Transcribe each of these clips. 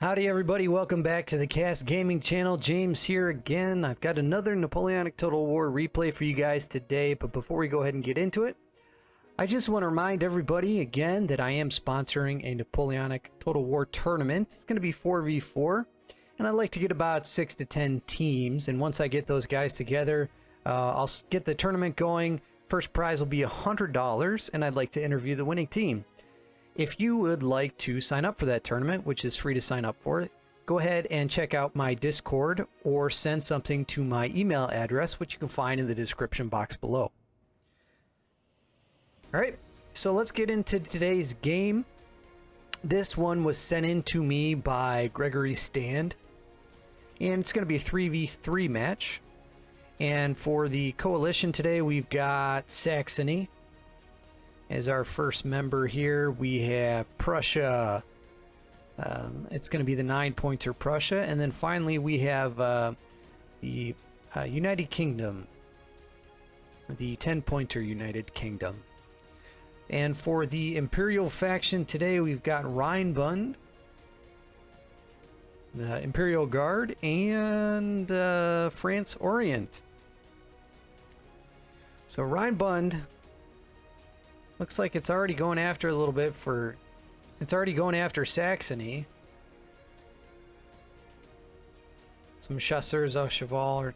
Howdy everybody, welcome back to the Cast Gaming Channel. James here again. I've got another Napoleonic Total War replay for you guys today, but before we go ahead and get into it, I just want to remind everybody again that I am sponsoring a Napoleonic Total War tournament. It's going to be 4v4, and I'd like to get about 6 to 10 teams, and once I get those guys together, I'll get the tournament going. First prize will be $100, and I'd like to interview the winning team. If you would like to sign up for that tournament, which is free to sign up for, go ahead and check out my Discord or send something to my email address, which you can find in the description box below. Alright, so let's get into today's game. This one was sent in to me by Gregory Stand, and it's going to be a 3v3 match. And for the coalition today, we've got Saxony as our first member here. We have Prussia. It's going to be the 9-pointer Prussia. And then finally we have the United Kingdom, the 10-pointer United Kingdom. And for the Imperial faction today, we've got Rhinebund, the Imperial Guard, and France Orient. So Rhinebund looks like it's already going after a little bit for... It's already going after Saxony. Some Chasseurs au Cheval are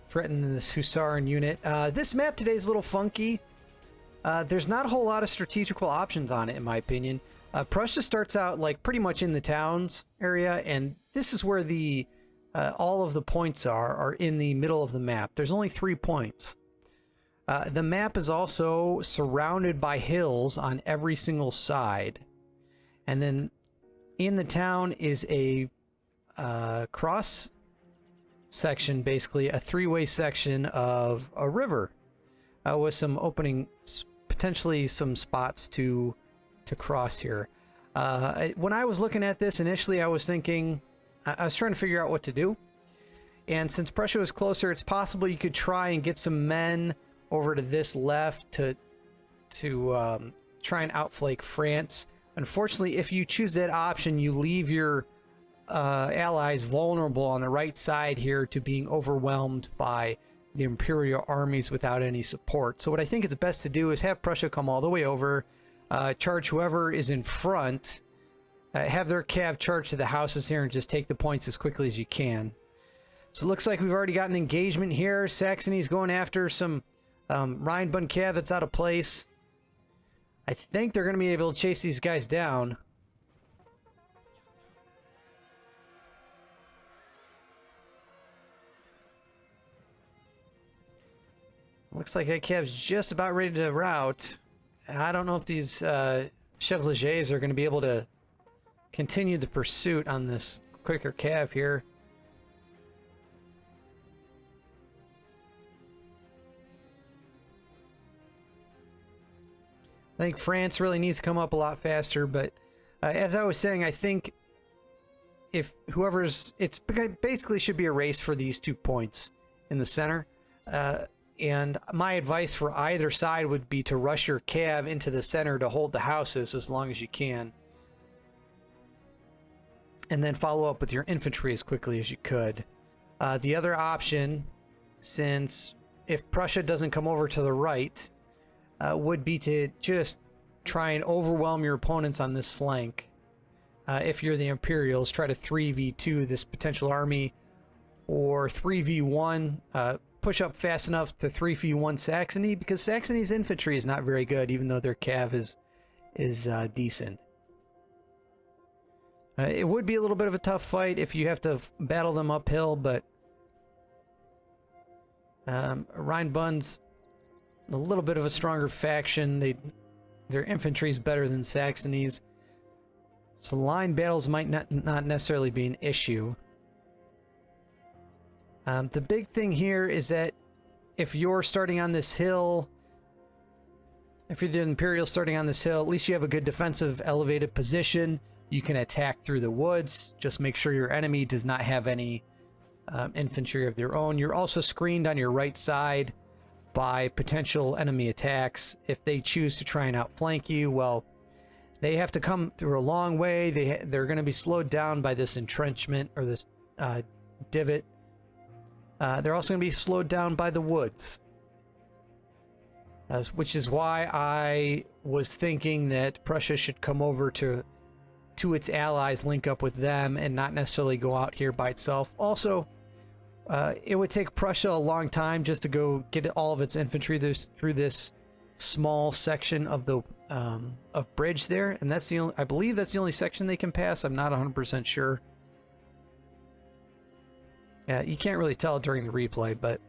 threatening this Hussarian unit. This map today is a little funky. There's not a whole lot of strategical options on it, in my opinion. Prussia starts out like pretty much in the towns area, and this is where the all of the points are in the middle of the map. There's only 3 points. The map is also surrounded by hills on every single side. And then in the town is a cross section, basically a 3-way section of a river with some opening, potentially some spots to cross here. When I was looking at this initially, I was thinking, I was trying to figure out what to do. And since Prussia was closer, it's possible you could try and get some men over to this left to try and outflank France. Unfortunately, if you choose that option, you leave your allies vulnerable on the right side here to being overwhelmed by the Imperial armies without any support. So what I think is best to do is have Prussia come all the way over, charge whoever is in front, have their cav charge to the houses here and just take the points as quickly as you can. So it looks like we've already got an engagement here. Saxony's going after some Rhinebund cav that's out of place. I think they're going to be able to chase these guys down. Looks like that cav's just about ready to rout. I don't know if these Chevaliers are going to be able to continue the pursuit on this quicker cav here. I think France really needs to come up a lot faster, but as I was saying, I think if whoever's... It's basically should be a race for these 2 points in the center. And my advice for either side would be to rush your cav into the center to hold the houses as long as you can. And then follow up with your infantry as quickly as you could. The other option, since if Prussia doesn't come over to the right, would be to just try and overwhelm your opponents on this flank. If you're the Imperials, try to 3v2 this potential army, or 3v1, push up fast enough to 3v1 Saxony, because Saxony's infantry is not very good, even though their cav is decent. It would be a little bit of a tough fight if you have to battle them uphill, but Rhinebund's a little bit of a stronger faction. Their infantry is better than Saxony's, so line battles might not necessarily be an issue. The big thing here is that if you're starting on this hill, if you're the Imperial starting on this hill, at least you have a good defensive elevated position. You can attack through the woods. Just make sure your enemy does not have any infantry of their own. You're also screened on your right side by potential enemy attacks. If they choose to try and outflank you, well, They have to come through a long way. They're going to be slowed down by this entrenchment or this divot. They're also going to be slowed down by the woods. Which is why I was thinking that Prussia should come over to its allies, link up with them, and not necessarily go out here by itself. Also, it would take Prussia a long time just to go get all of its infantry through this small section of the of bridge there, and that's the only, I believe that's the only section they can pass. I'm not 100% sure. You can't really tell during the replay, but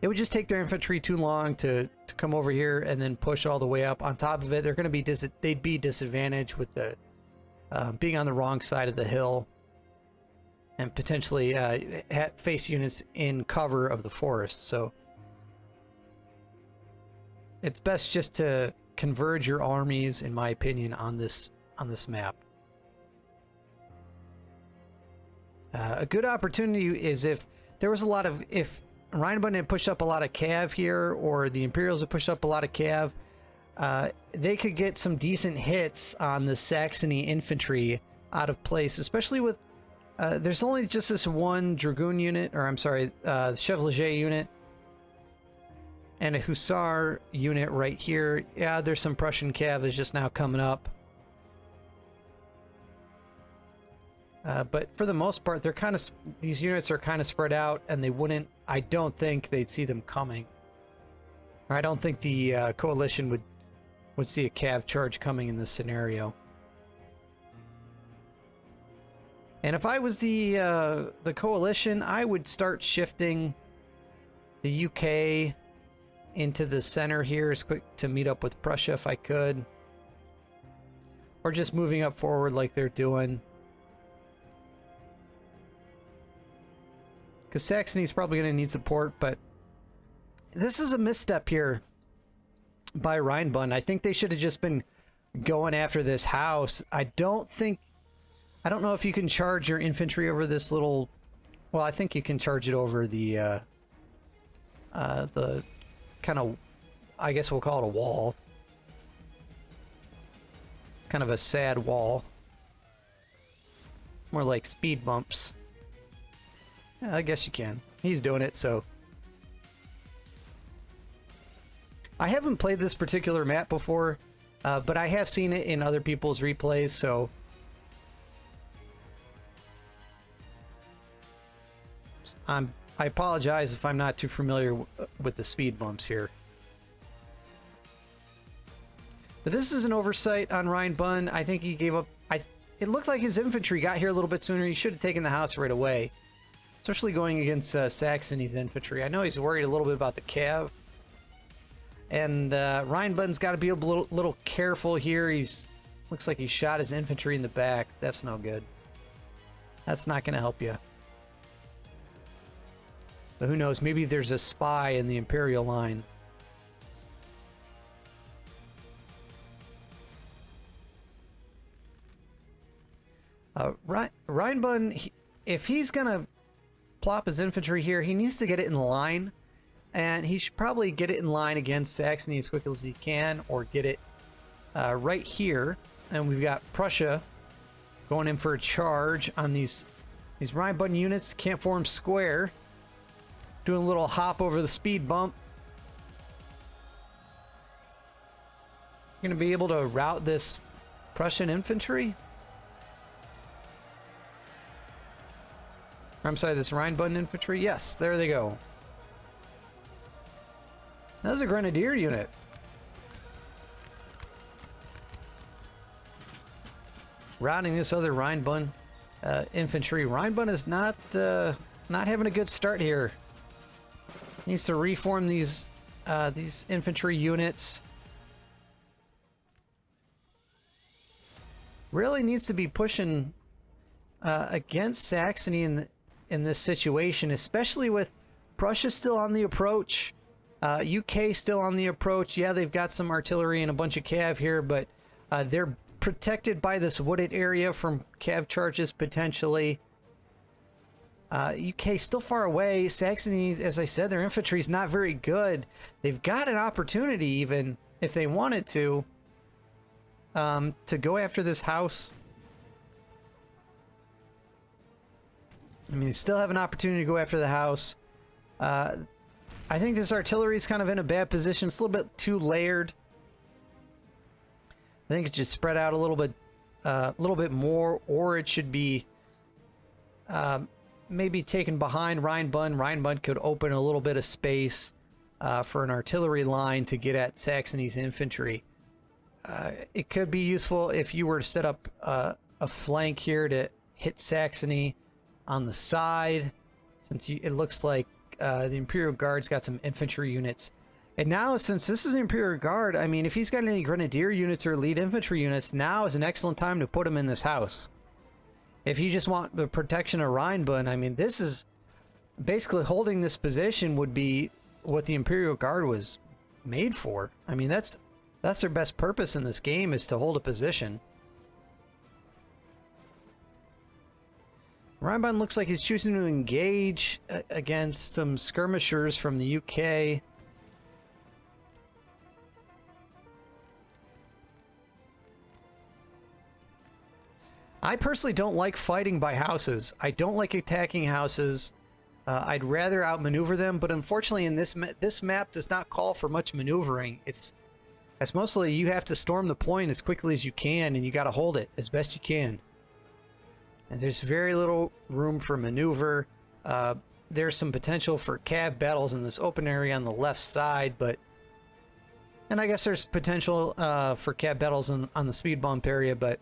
it would just take their infantry too long to come over here and then push all the way up. On top of it, they're going to be they'd be disadvantaged with the being on the wrong side of the hill and potentially face units in cover of the forest. So it's best just to converge your armies, in my opinion, on this map. A good opportunity is if there was a lot of, if Rheinbund had pushed up a lot of cav here, or the Imperials had pushed up a lot of cav, they could get some decent hits on the Saxony infantry out of place, especially with there's only just this one Dragoon unit, or I'm sorry, Chevalier unit, and a Hussar unit right here. Yeah, there's some Prussian cav that's just now coming up. But for the most part, they're kind of, these units are kind of spread out, and they wouldn't, I don't think they'd see them coming. Or I don't think the coalition would see a cav charge coming in this scenario. And if I was the coalition, I would start shifting the UK into the center here as quick to meet up with Prussia if I could. Or just moving up forward like they're doing. Because Saxony's probably going to need support, but this is a misstep here by Rheinbund. I think they should have just been going after this house. I don't know if you can charge your infantry over this little, well, I think you can charge it over the kind of, I guess we'll call it a wall. It's kind of a sad wall. It's more like speed bumps. Yeah, I guess you can. He's doing it, so. I haven't played this particular map before, but I have seen it in other people's replays, so. I apologize if I'm not too familiar with the speed bumps here. But this is an oversight on Rheinbund. I think he gave up. It looked like his infantry got here a little bit sooner. He should have taken the house right away. Especially going against Saxony's infantry. I know he's worried a little bit about the cav. And Rheinbund's got to be a little careful here. Looks like he shot his infantry in the back. That's no good. That's not going to help you. But who knows? Maybe there's a spy in the Imperial line. Rheinbund, if he's going to plop his infantry here, he needs to get it in line. And he should probably get it in line against Saxony as quick as he can, or get it right here. And we've got Prussia going in for a charge on these Rheinbund units. Can't form square. Doing a little hop over the speed bump. You're going to be able to rout this Prussian infantry? I'm sorry, this Rheinbund infantry? Yes, there they go. That's a grenadier unit. Routing this other Rheinbund infantry. Rheinbund is not having a good start here. Needs to reform these infantry units. Really needs to be pushing against Saxony in this situation, especially with Prussia still on the approach, UK still on the approach. Yeah, they've got some artillery and a bunch of cav here, but they're protected by this wooded area from cav charges potentially. UK still far away. Saxony, as I said, their infantry is not very good. They've got an opportunity, even if they wanted to. to go after this house. I mean, they still have an opportunity to go after the house. I think this artillery is kind of in a bad position. It's a little bit too layered. I think it should spread out a little bit more, or it should be maybe taken behind Rheinbund. Rheinbund could open a little bit of space for an artillery line to get at Saxony's infantry. It could be useful if you were to set up a flank here to hit Saxony on the side, since it looks like the Imperial Guard's got some infantry units. And now, since this is the Imperial Guard, I mean, if he's got any Grenadier units or elite infantry units, now is an excellent time to put them in this house. If you just want the protection of Rheinbund, I mean, this is basically holding this position would be what the Imperial Guard was made for. I mean, that's their best purpose in this game, is to hold a position. Rheinbund looks like he's choosing to engage against some skirmishers from the UK. I personally don't like fighting by houses. I don't like attacking houses. I'd rather outmaneuver them, but unfortunately in this map does not call for much maneuvering. It's mostly you have to storm the point as quickly as you can, and you got to hold it as best you can. And there's very little room for maneuver. There's some potential for cav battles in this open area on the left side, and I guess there's potential for cav battles on the speed bump area, but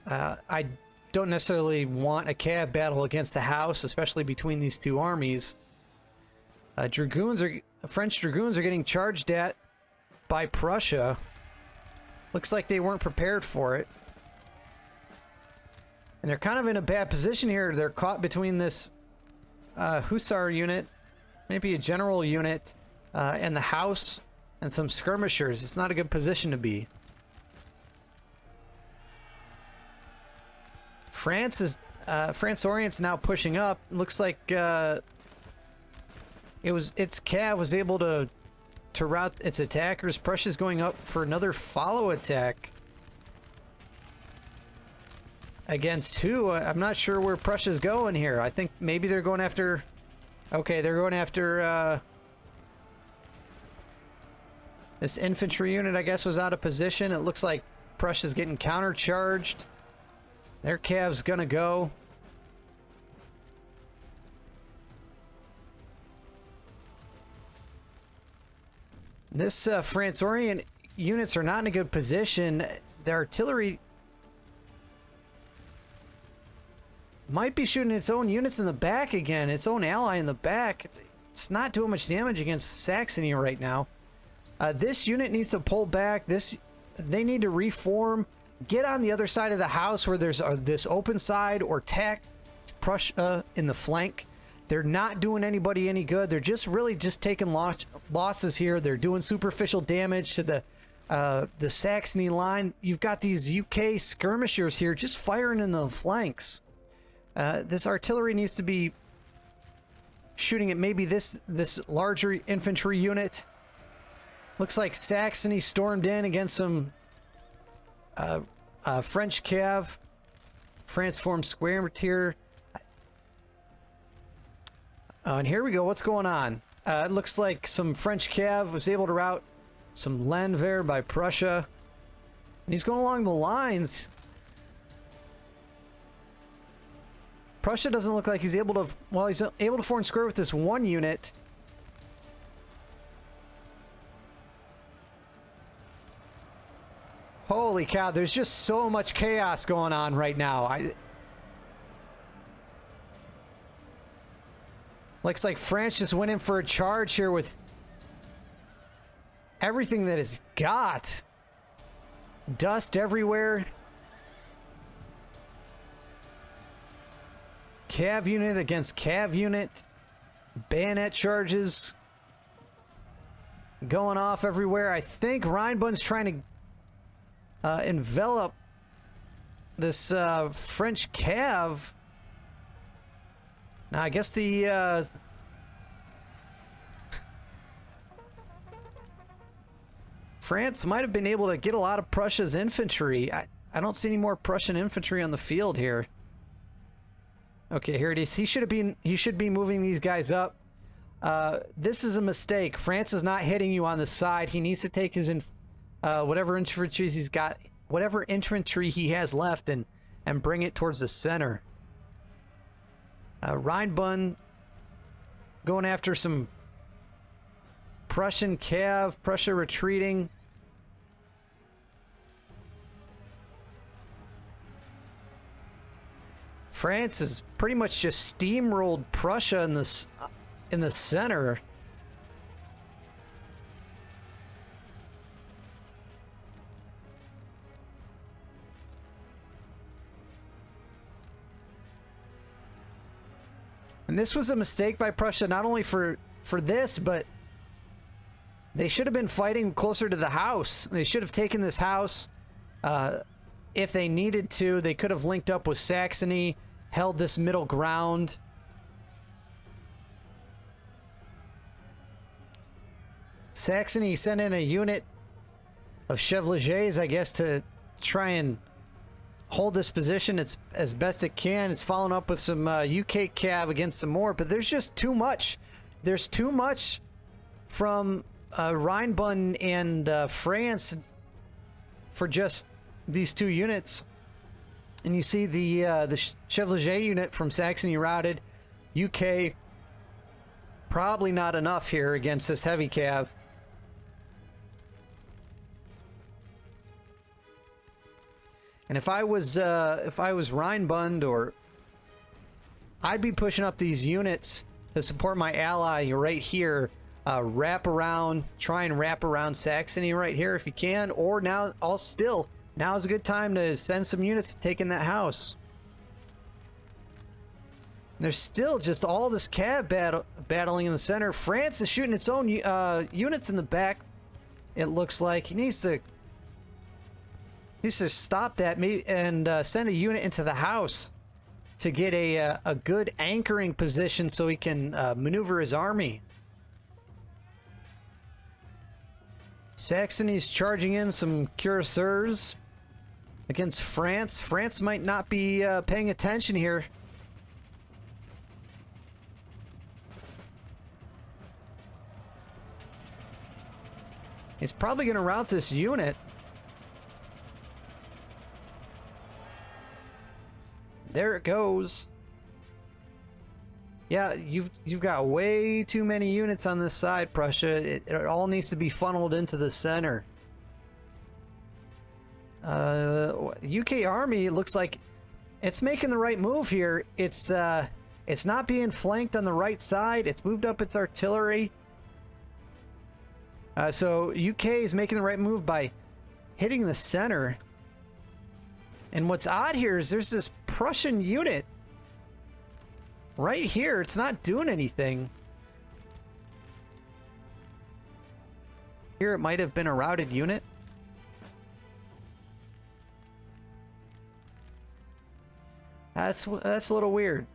I don't necessarily want a cav battle against the house, especially between these two armies. French dragoons are getting charged at by Prussia. Looks like they weren't prepared for it. And they're kind of in a bad position here. They're caught between this Hussar unit, maybe a general unit, and the house, and some skirmishers. It's not a good position to be. France Orient's now pushing up. Looks like its cav was able to rout its attackers. Prussia's going up for another follow attack. Against who? I'm not sure where Prussia's going here. I think maybe they're going after... Okay, they're going after... this infantry unit, I guess, was out of position. It looks like Prussia's getting countercharged. Their cav's gonna go. This France Orient units are not in a good position. The artillery might be shooting its own units in the back again, its own ally in the back. It's not doing much damage against Saxony right now. This unit needs to pull back. They need to reform. Get on the other side of the house where there's this open side, or attack Prussia in the flank. They're not doing anybody any good. They're really just taking losses here. They're doing superficial damage to the Saxony line. You've got these UK skirmishers here just firing in the flanks. This artillery needs to be shooting at maybe this larger infantry unit. Looks like Saxony stormed in against some French cav. France formed square here. And here we go. What's going on? It looks like some French cav was able to rout some Landwehr by Prussia. And he's going along the lines. Prussia doesn't look like he's able to... Well, he's able to form square with this one unit. Holy cow, there's just so much chaos going on right now. Looks like France just went in for a charge here with everything that it's got. Dust everywhere. Cav unit against cav unit. Bayonet charges going off everywhere. I think Rheinbund's trying to envelop this French cav. Now I guess the France might have been able to get a lot of Prussia's infantry. I don't see any more Prussian infantry on the field here. Okay, here it is. He should be moving these guys up. This is a mistake. France is not hitting you on the side. He needs to take his whatever infantry he's got, whatever infantry he has left, and bring it towards the center. Rheinbund going after some Prussian cav. Prussia retreating. France has pretty much just steamrolled Prussia in the center. And this was a mistake by Prussia, not only for this, but they should have been fighting closer to the house. They should have taken this house. If they needed to, they could have linked up with Saxony, held this middle ground. Saxony sent in a unit of Chevaliers, I guess, to try and hold this position as best it can. It's following up with some UK cav against some more, but there's just too much. There's too much from Rheinbund and France for just these two units. And you see the Chevalier unit from Saxony routed. UK probably not enough here against this heavy cav. And if I was Rheinbund, or I'd be pushing up these units to support my ally right here. Wrap around, try and wrap around Saxony right here if you can. Or now is a good time to send some units to take in that house. There's still just all this cav battling in the center. France is shooting its own units in the back. It looks like he needs to stop that and send a unit into the house to get a good anchoring position so he can maneuver his army. Saxony's charging in some cuirassiers against France. France might not be paying attention here. He's probably going to rout this unit. There it goes. Yeah, you've got way too many units on this side, Prussia. It all needs to be funneled into the center. UK army, it looks like it's making the right move here. It's not being flanked on the right side. It's moved up its artillery. So UK is making the right move by hitting the center. And what's odd here is there's this Prussian unit right here. It's not doing anything. Here it might have been a routed unit. That's a little weird.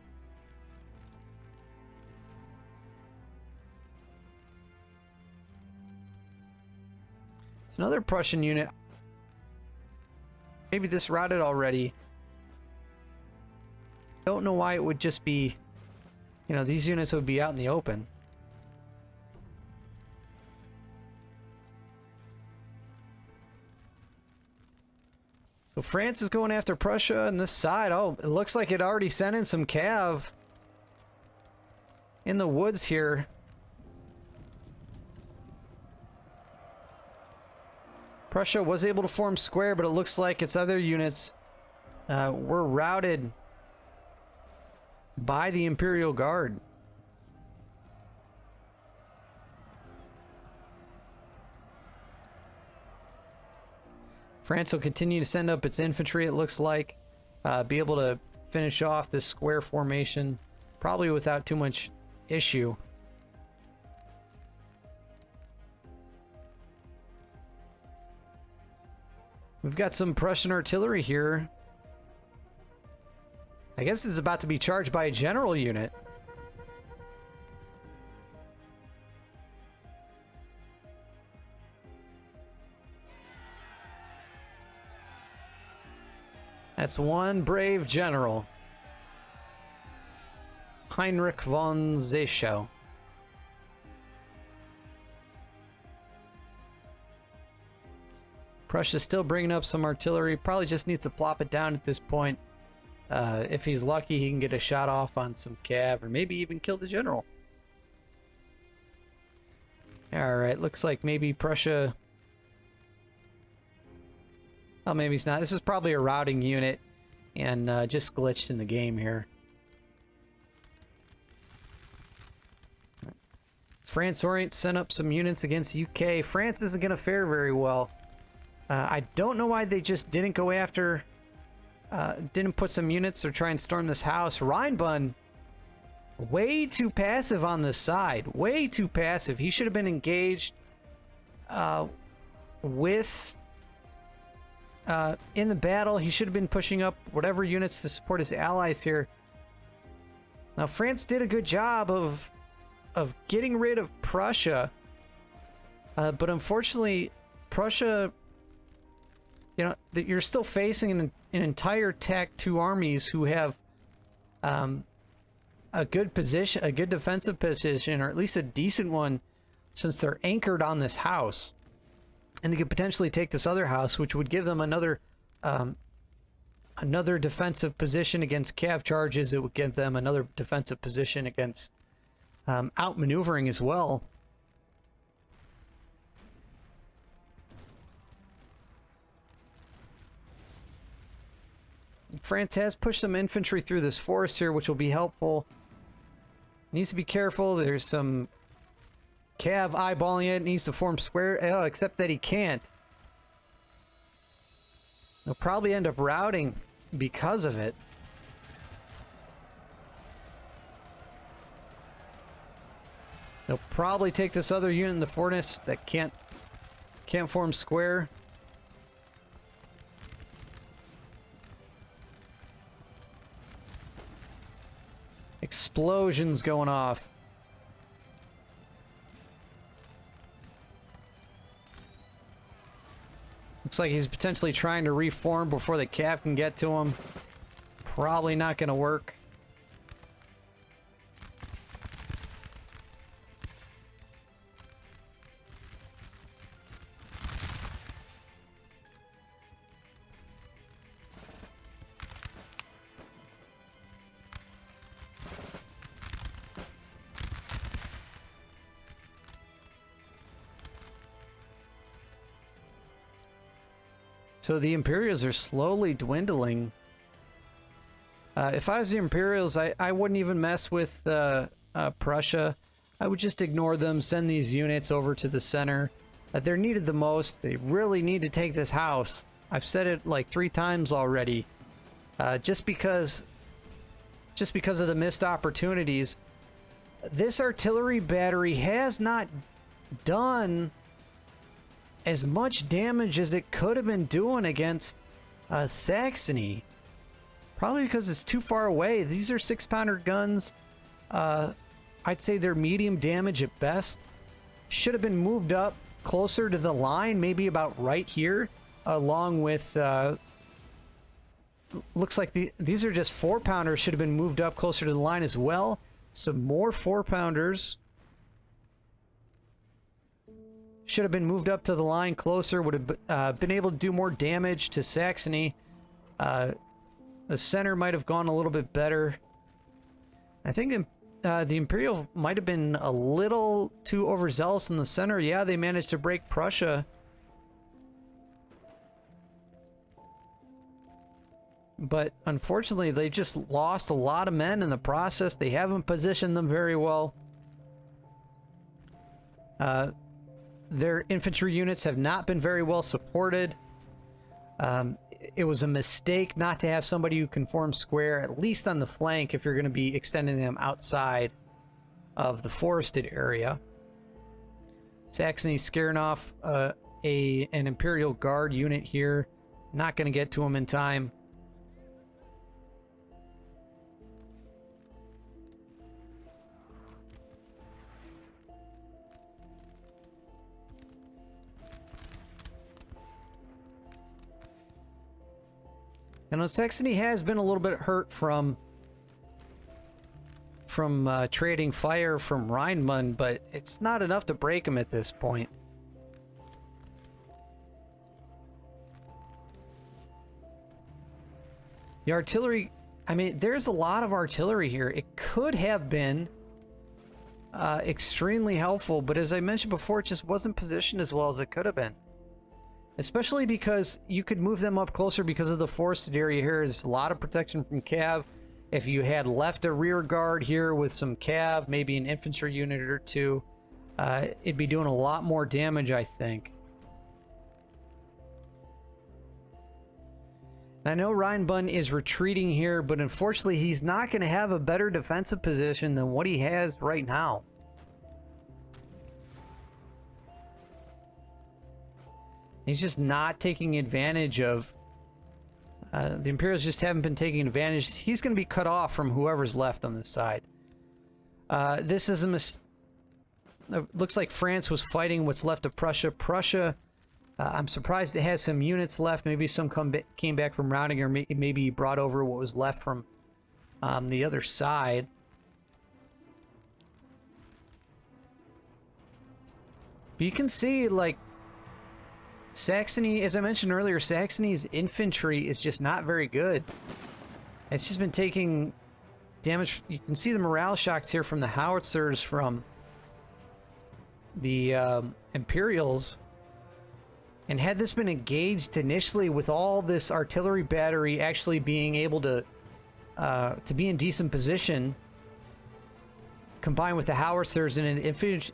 It's another Prussian unit. Maybe this routed already. Don't know why it would just be, you know, these units would be out in the open. So France is going after Prussia on this side. Oh, it looks like it already sent in some cav in the woods here. Prussia was able to form square, but it looks like its other units were routed by the Imperial Guard. France will continue to send up its infantry, it looks like. Be able to finish off this square formation, probably without too much issue. We've got some Prussian artillery here. I guess it's about to be charged by a general unit. That's one brave general. Heinrich von Zeschow. Prussia's still bringing up some artillery. Probably just needs to plop it down at this point. If he's lucky, he can get a shot off on some cav, or maybe even kill the general. Alright, looks like maybe Prussia... Oh, maybe he's not. This is probably a routing unit, and just glitched in the game here. France Orient sent up some units against UK. France isn't going to fare very well. I don't know why they just didn't go after... didn't put some units or try and storm this house. Rheinbund, way too passive on this side. Way too passive. He should have been engaged with... in the battle. He should have been pushing up whatever units to support his allies here. Now, France did a good job of getting rid of Prussia. But unfortunately, Prussia... You know, you're still facing an entire TAC 2 armies who have a good position, a good defensive position, or at least a decent one, since they're anchored on this house. And they could potentially take this other house, which would give them another defensive position against cav charges. It would give them another defensive position against outmaneuvering as well. France has pushed some infantry through this forest here, which will be helpful. Needs to be careful. There's some cav eyeballing it. Needs to form square, except that he can't. He'll probably end up routing because of it. They'll probably take this other unit in the fortress that can't form square. Explosions going off. Looks like he's potentially trying to reform before the cav can get to him. Probably not going to work. So the Imperials are slowly dwindling. If I was the Imperials, I wouldn't even mess with Prussia. I would just ignore them, send these units over to the center. They're needed the most. They really need to take this house. I've said it like 3 times already. Just because of the missed opportunities. This artillery battery has not done as much damage as it could have been doing against Saxony. Probably because it's too far away. These are 6-pounder guns. I'd say they're medium damage at best. Should have been moved up closer to the line, maybe about right here, along with... looks like these are just 4-pounders. Should have been moved up closer to the line as well. Some more 4-pounders. Should have been moved up to the line closer. Would have been able to do more damage to Saxony. The center might have gone a little bit better. I think the Imperial might have been a little too overzealous in the center. Yeah, they managed to break Prussia. But unfortunately, they just lost a lot of men in the process. They haven't positioned them very well. Their infantry units have not been very well supported. It was a mistake not to have somebody who can form square, at least on the flank, if you're going to be extending them outside of the forested area. Saxony's scaring off an Imperial Guard unit here. Not going to get to him in time. And Saxony has been a little bit hurt from trading fire from Rhineland, but it's not enough to break him at this point. The artillery, I mean, there's a lot of artillery here. It could have been extremely helpful, but as I mentioned before, it just wasn't positioned as well as it could have been. Especially because you could move them up closer because of the forested area here. There's a lot of protection from cav. If you had left a rear guard here with some cav, maybe an infantry unit or two, it'd be doing a lot more damage, I think. I know Rhineland is retreating here, but unfortunately he's not going to have a better defensive position than what he has right now. He's just not taking advantage of... the Imperials just haven't been taking advantage. He's going to be cut off from whoever's left on this side. This is a looks like France was fighting what's left of Prussia. Prussia... I'm surprised it has some units left. Maybe some came back from routing, or maybe brought over what was left from the other side. But you can see, like, Saxony, as I mentioned earlier, Saxony's infantry is just not very good. It's just been taking damage. You can see the morale shocks here from the howitzers from the Imperials. And had this been engaged initially with all this artillery battery actually being able to be in decent position, combined with the howitzers and an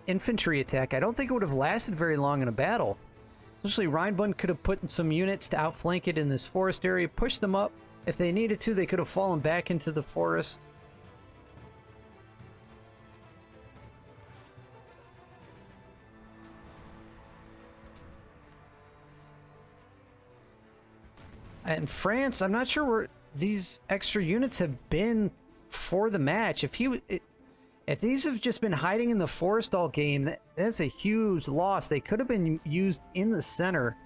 infantry attack, I don't think it would have lasted very long in a battle. Especially Rhineland could have put in some units to outflank it in this forest area, push them up. If they needed to, they could have fallen back into the forest. And France, I'm not sure where these extra units have been for the match. If these have just been hiding in the forest all game, that's a huge loss. They could have been used in the center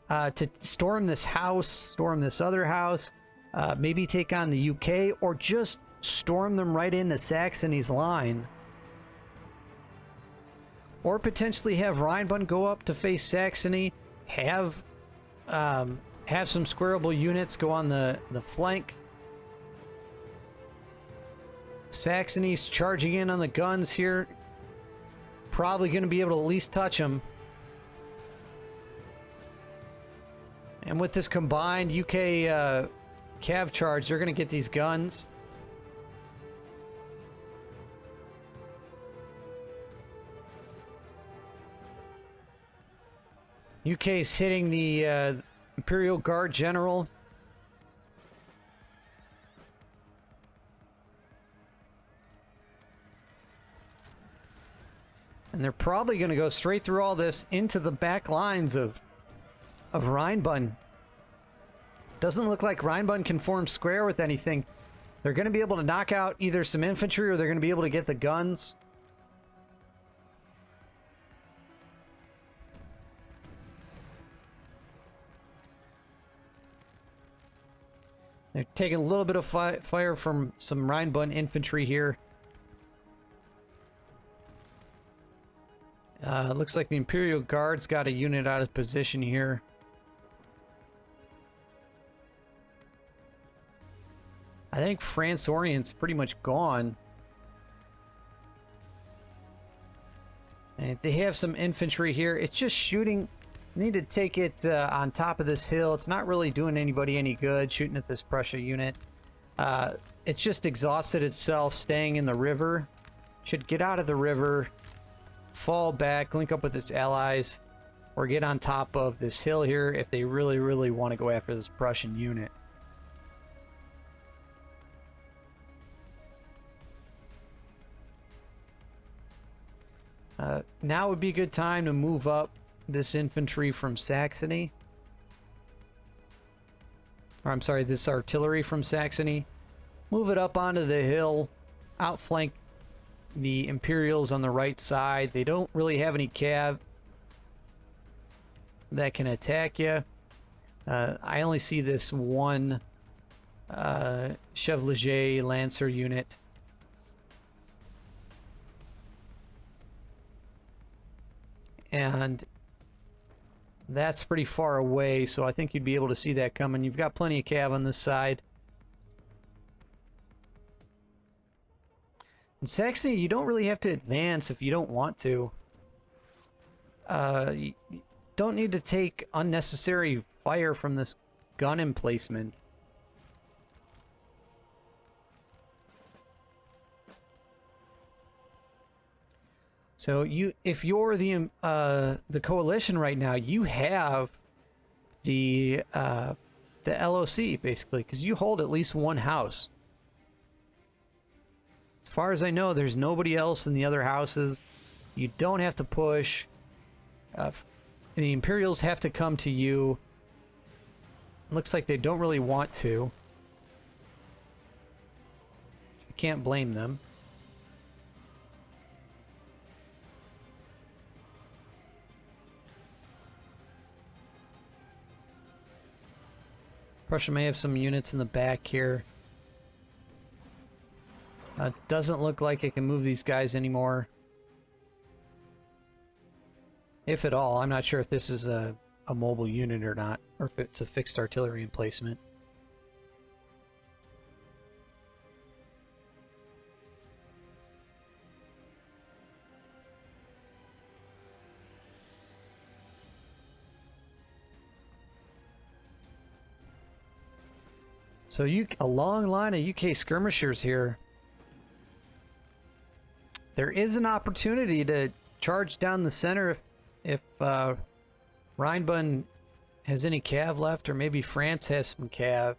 to storm this house, storm this other house, maybe take on the UK, or just storm them right into Saxony's line. Or potentially have Rhineland go up to face Saxony, have some squarable units go on the flank. Saxony's charging in on the guns here. Probably going to be able to at least touch them. And with this combined UK cav charge, they're going to get these guns. UK's hitting the Imperial Guard General. And they're probably going to go straight through all this into the back lines of Rhineland. Doesn't look like Rhineland can form square with anything. They're going to be able to knock out either some infantry, or they're going to be able to get the guns. They're taking a little bit of fire from some Rhineland infantry here. Looks like the Imperial Guard's got a unit out of position here. I think France Orient's pretty much gone. And they have some infantry here. It's just shooting. Need to take it on top of this hill. It's not really doing anybody any good shooting at this Prussia unit. It's just exhausted itself staying in the river. Should get out of the river, fall back, link up with its allies, or get on top of this hill here if they really, really want to go after this Prussian unit. Now would be a good time to move up this infantry from Saxony. Or I'm sorry, this artillery from Saxony. Move it up onto the hill, outflank the Imperials on the right side. They don't really have any cav that can attack you. I only see this one Chevalier Lancer unit. And that's pretty far away, so I think you'd be able to see that coming. You've got plenty of cav on this side. In Saxony, you don't really have to advance if you don't want to. You don't need to take unnecessary fire from this gun emplacement. So if you're the coalition right now, you have the LOC basically, because you hold at least one house. As far as I know, there's nobody else in the other houses. You don't have to push. The Imperials have to come to you. Looks like they don't really want to. You can't blame them. Prussia may have some units in the back here. Doesn't look like it can move these guys anymore. If at all. I'm not sure if this is a mobile unit or not, or if it's a fixed artillery emplacement. So a long line of UK skirmishers here. There is an opportunity to charge down the center if Rheinbund has any cav left, or maybe France has some cav.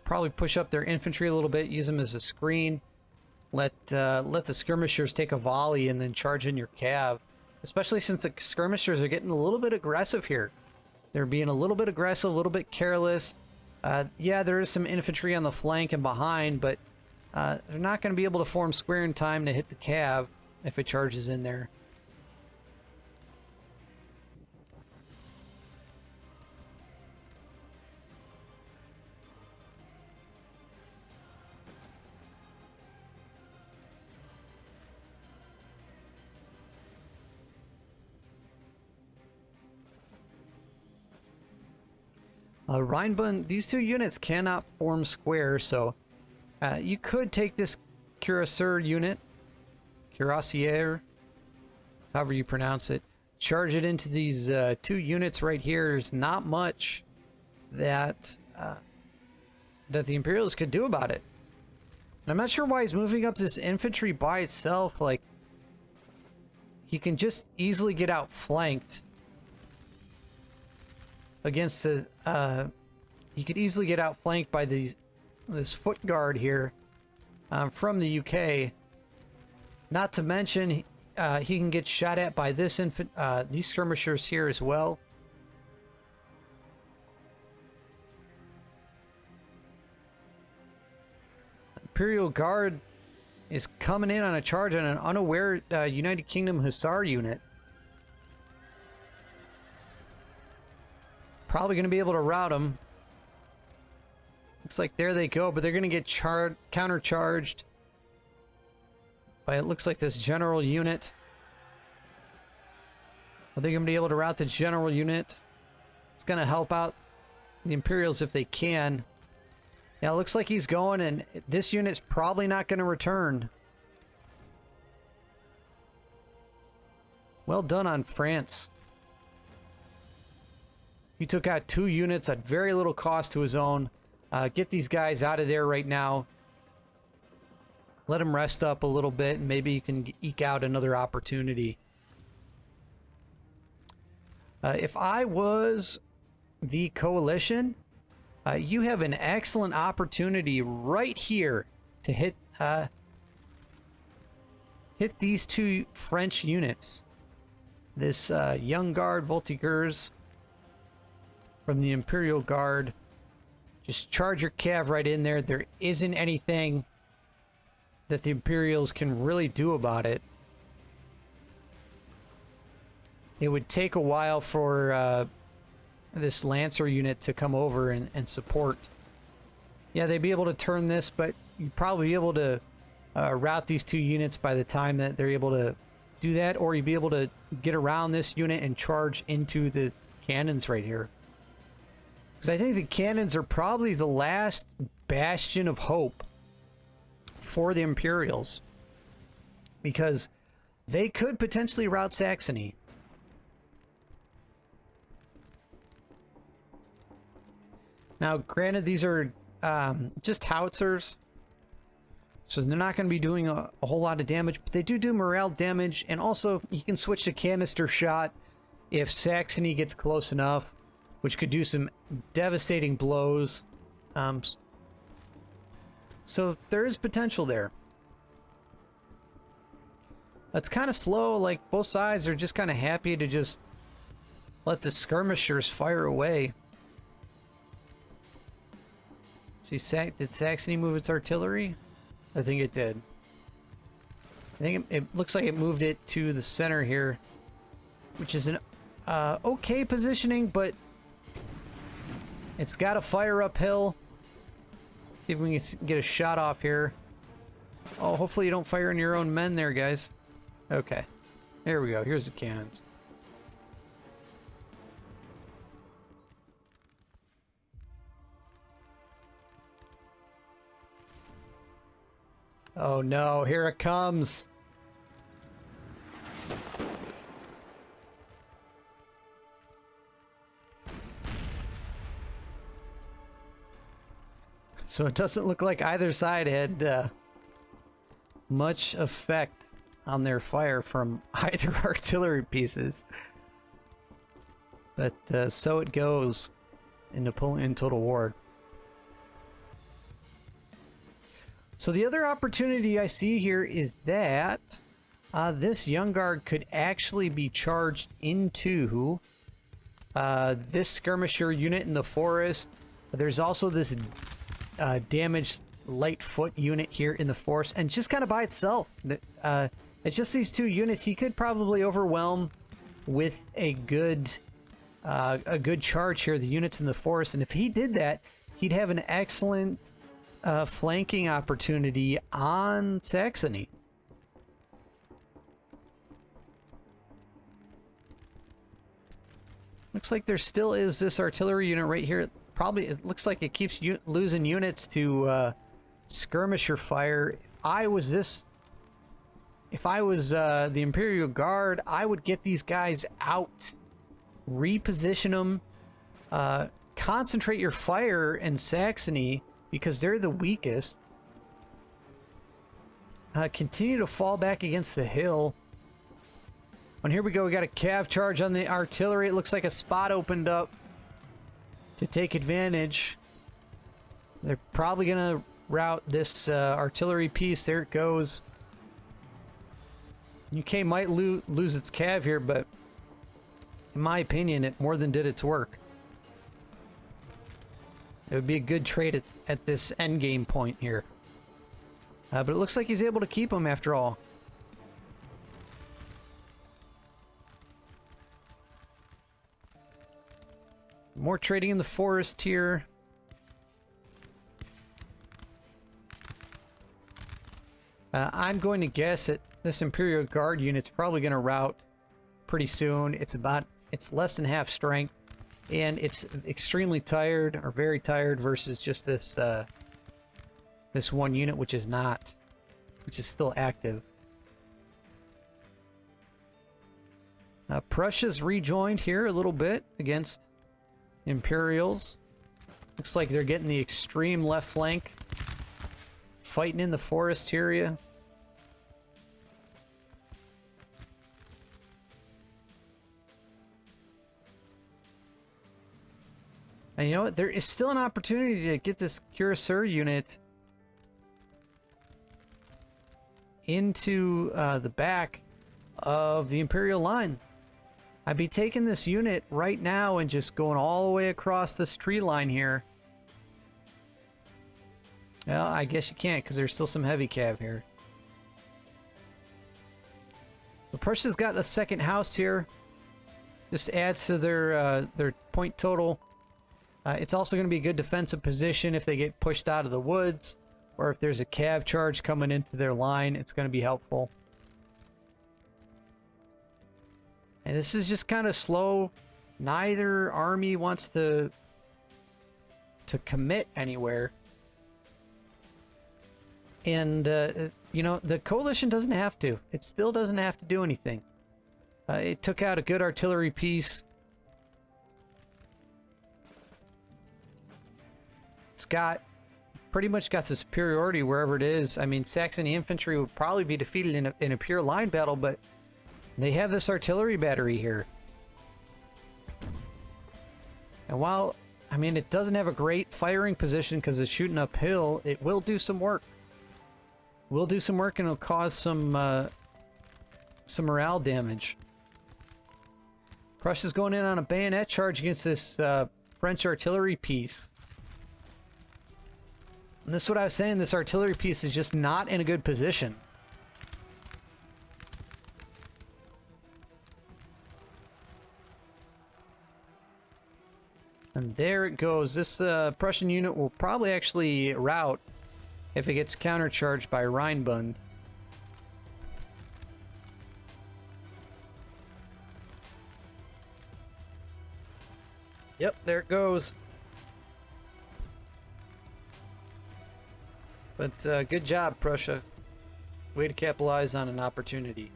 Probably push up their infantry a little bit, use them as a screen. Let the skirmishers take a volley and then charge in your cav. Especially since the skirmishers are getting a little bit aggressive here. They're being a little bit aggressive, a little bit careless. Yeah, there is some infantry on the flank and behind, but they're not going to be able to form square in time to hit the cav if it charges in there. Rheinbund, these two units cannot form square, so you could take this cuirassier unit, cuirassier, however you pronounce it, charge it into these two units right here. There's not much that that the Imperials could do about it. And I'm not sure why he's moving up this infantry by itself. Like, he can just easily get outflanked against the he could easily get outflanked by this foot guard here from the UK. Not to mention he can get shot at by these skirmishers here as well. Imperial Guard is coming in on a charge on an unaware United Kingdom Hussar unit. Probably going to be able to rout them. Looks like there they go, but they're going to get countercharged by, it looks like, this general unit. Are they going to be able to rout the general unit? It's going to help out the Imperials if they can. Yeah, it looks like he's going, and this unit's probably not going to return. Well done on France. He took out 2 units at very little cost to his own. Get these guys out of there right now. Let them rest up a little bit, and maybe you can eke out another opportunity. If I was the coalition, you have an excellent opportunity right here to hit these 2 French units. This Young Guard Voltigeurs from the Imperial Guard. Just charge your cav right in there. There isn't anything that the Imperials can really do about it. it would take a while for this Lancer unit to come over and support. Yeah, they'd be able to turn this, but you'd probably be able to route these two units by the time that they're able to do that, or you'd be able to get around this unit and charge into the cannons right here. Because I think the cannons are probably the last bastion of hope for the Imperials. Because they could potentially rout Saxony. Now, granted, these are just howitzers, so they're not going to be doing a whole lot of damage, but they do morale damage, and also you can switch to canister shot if Saxony gets close enough, which could do some devastating blows. So there is potential there. That's kind of slow, like both sides are just kind of happy to just let the skirmishers fire away. See, did Saxony move its artillery? I think it did. I think it looks like it moved it to the center here, which is an okay positioning, but it's got to fire uphill. See if we can get a shot off here. Oh, hopefully you don't fire on your own men there, guys. Okay, there we go. Here's the cannons. Oh no, here it comes. So it doesn't look like either side had much effect on their fire from either artillery pieces. But so it goes in Napoleon Total War. So the other opportunity I see here is that this Young Guard could actually be charged into this skirmisher unit in the forest. There's also this damaged light foot unit here in the forest, and just kind of by itself. It's just these two units. He could probably overwhelm with a good charge here, the units in the forest, and if he did that, he'd have an excellent flanking opportunity on Saxony. Looks like there still is this artillery unit right here. Probably, it looks like it keeps losing units to skirmisher fire. If I was the Imperial Guard, I would get these guys out, reposition them, concentrate your fire in Saxony, because they're the weakest. Continue to fall back against the hill. And here we go. We got a cav charge on the artillery. It looks like a spot opened up to take advantage. They're probably going to rout this artillery piece. There it goes. UK might lose its cav here, but in my opinion, it more than did its work. It would be a good trade at this endgame point here. But it looks like he's able to keep them after all. More trading in the forest here. I'm going to guess that this Imperial Guard unit's probably going to rout pretty soon. It's less than half strength. And it's extremely tired, or very tired, versus just this this one unit, which is still active. Prussia's rejoined here a little bit against Imperials. Looks like they're getting the extreme left flank, fighting in the forest area. And you know what? There is still an opportunity to get this Cuirassier unit into the back of the Imperial line. I'd be taking this unit right now and just going all the way across this tree line here. Well, I guess you can't because there's still some heavy cav here. The Prussia's got the second house here. Just adds to their point total. It's also going to be a good defensive position if they get pushed out of the woods, or if there's a cav charge coming into their line. It's going to be helpful. And this is just kind of slow. Neither army wants to commit anywhere. And, you know, the coalition doesn't have to. It still doesn't have to do anything. It took out a good artillery piece. It's pretty much got the superiority wherever it is. I mean, Saxony infantry would probably be defeated in a pure line battle, but they have this artillery battery here. And while, I mean, it doesn't have a great firing position because it's shooting uphill, it will do some work. Will do some work, and it'll cause some morale damage. Prussia's going in on a bayonet charge against this French artillery piece. And this is what I was saying, this artillery piece is just not in a good position. And there it goes. This Prussian unit will probably actually rout if it gets countercharged by Rheinbund. Yep, there it goes. But good job, Prussia. Way to capitalize on an opportunity.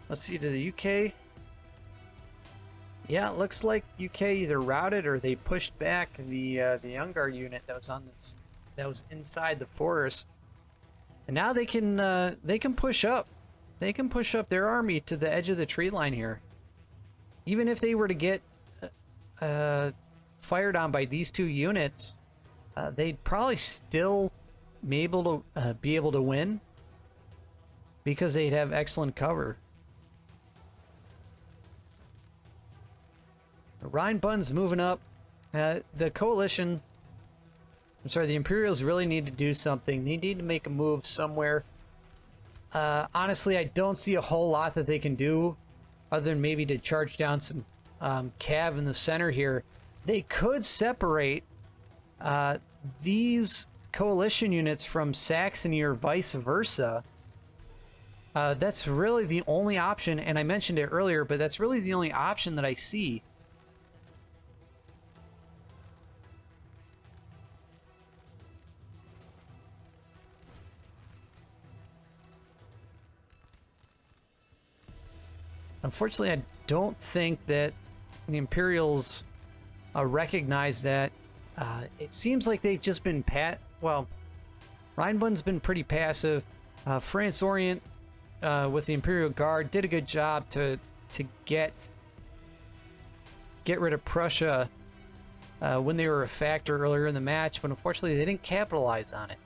Let's see, to the UK. Yeah, it looks like UK either routed or they pushed back the Ungar unit that was on this, that was inside the forest. And now they can push up. They can push up their army to the edge of the tree line here. Even if they were to get fired on by these two units, they'd probably still be able to win because they'd have excellent cover. Rheinbund's moving up. The coalition, I'm sorry, the Imperials really need to do something. They need to make a move somewhere. Honestly, I don't see a whole lot that they can do other than maybe to charge down some cav in the center here. They could separate these coalition units from Saxony or vice versa. That's really the only option, and I mentioned it earlier, but that's really the only option that I see. Unfortunately, I don't think that the Imperials recognize that. It seems like they've just been well, Rheinbund's been pretty passive. France Orient with the Imperial Guard did a good job to get rid of Prussia when they were a factor earlier in the match, but unfortunately they didn't capitalize on it.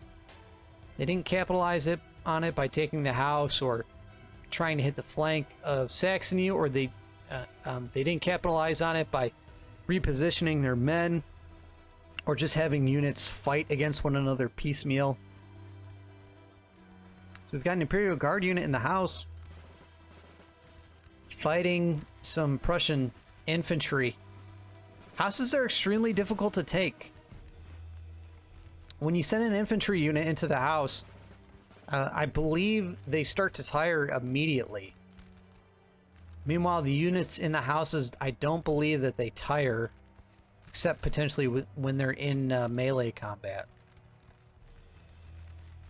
They didn't capitalize on it by taking the house or trying to hit the flank of Saxony, or they didn't capitalize on it by repositioning their men or just having units fight against one another piecemeal. So we've got an Imperial Guard unit in the house fighting some Prussian infantry. Houses are extremely difficult to take. When you send an infantry unit into the house, I believe they start to tire immediately. Meanwhile, the units in the houses, I don't believe that they tire, except potentially when they're in melee combat.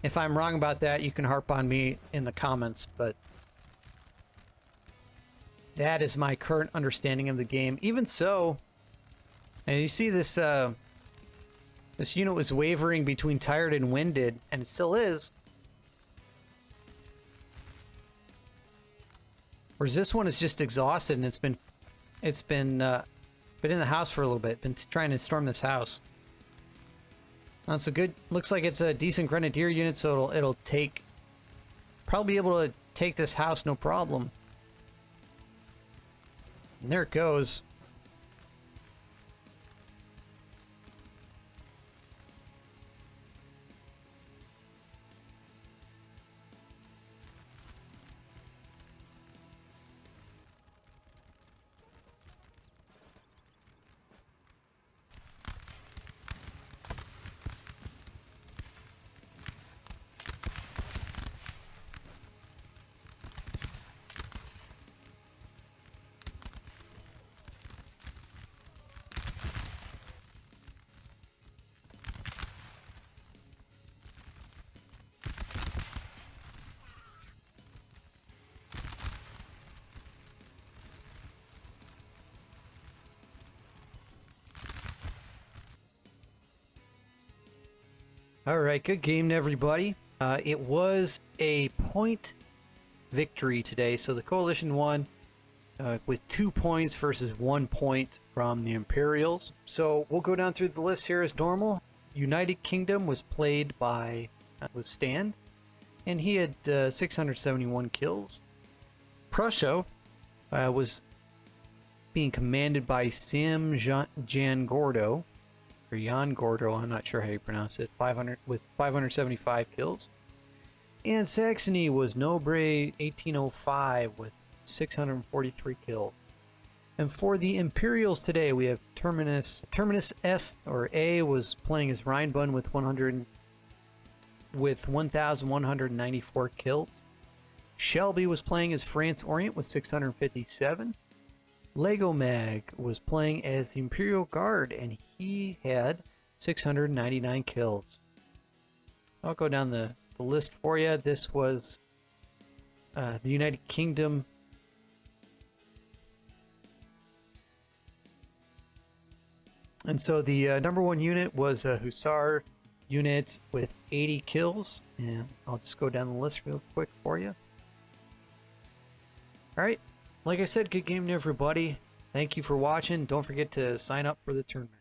If I'm wrong about that, you can harp on me in the comments, but that is my current understanding of the game. Even so, and you see this this unit was wavering between tired and winded, and it still is. Whereas this one is just exhausted, and it's been in the house for a little bit, been trying to storm this house. That's a good, looks like it's a decent grenadier unit, so it'll probably be able to take this house no problem. And there it goes. All right, good game to everybody. It was a point victory today, so the coalition won with 2 points versus 1 point from the Imperials. So we'll go down through the list here as normal. United Kingdom was played by Stan, and he had 671 kills. Prussia was being commanded by Sam Jan Gordo, or Jan Gordo, I'm not sure how you pronounce it, 575 kills. And Saxony was Nobre 1805 with 643 kills. And for the Imperials today, we have Terminus S or A was playing as Rheinbund with 1,194 kills. Shelby was playing as France Orient with 657. Lego Mag was playing as the Imperial Guard, and he had 699 kills. I'll go down the list for you. This was the United Kingdom. And so the number one unit was a Hussar unit with 80 kills. And I'll just go down the list real quick for you. All right. Like I said, good game to everybody. Thank you for watching. Don't forget to sign up for the tournament.